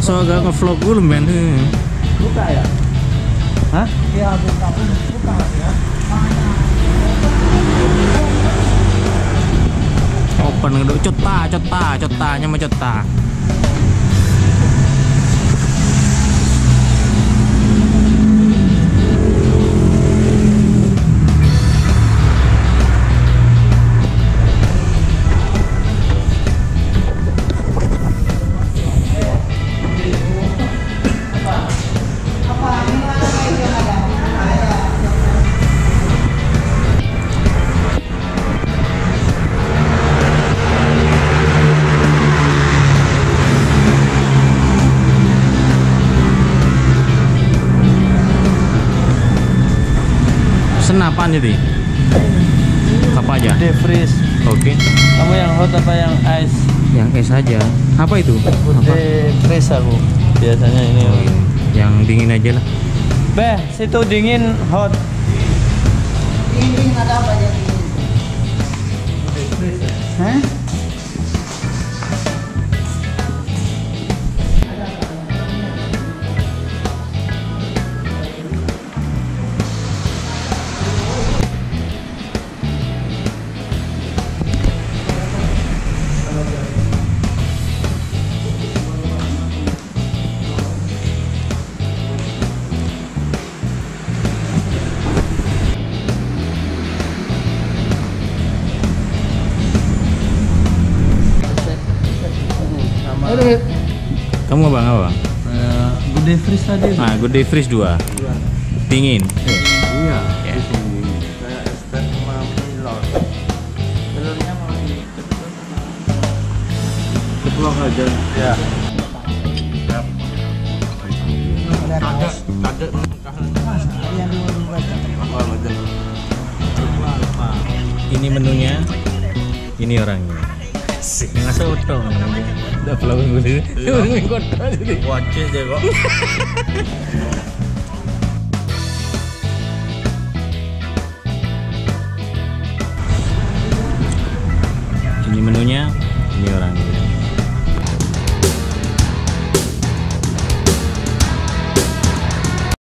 So agak ngevlog dulu men. Buka ya? Hah? Iya buka ya. Open ngeduk cotanya mah cota. Apaan jadi? Apa aja? De freeze. Oke. Kamu yang hot apa yang ice? Yang es aja. Apa itu? De freeze aku. Biasanya ini. Oh, ini. Yang dingin aja lah. Beh, situ dingin hot. Dingin ada apa aja dingin? De freeze. Hah? Kamu apa? Good day freeze tadi. Nah, good day freeze 2. Dingin. Iya. Ya. Kayak es teh sama Milo. Telurnya mau ceplok aja. Ya. Ini menunya. Ini orangnya. Sih, nggak soto. Udah pulang dulu. Ini kotor jadi. Watch aja kok.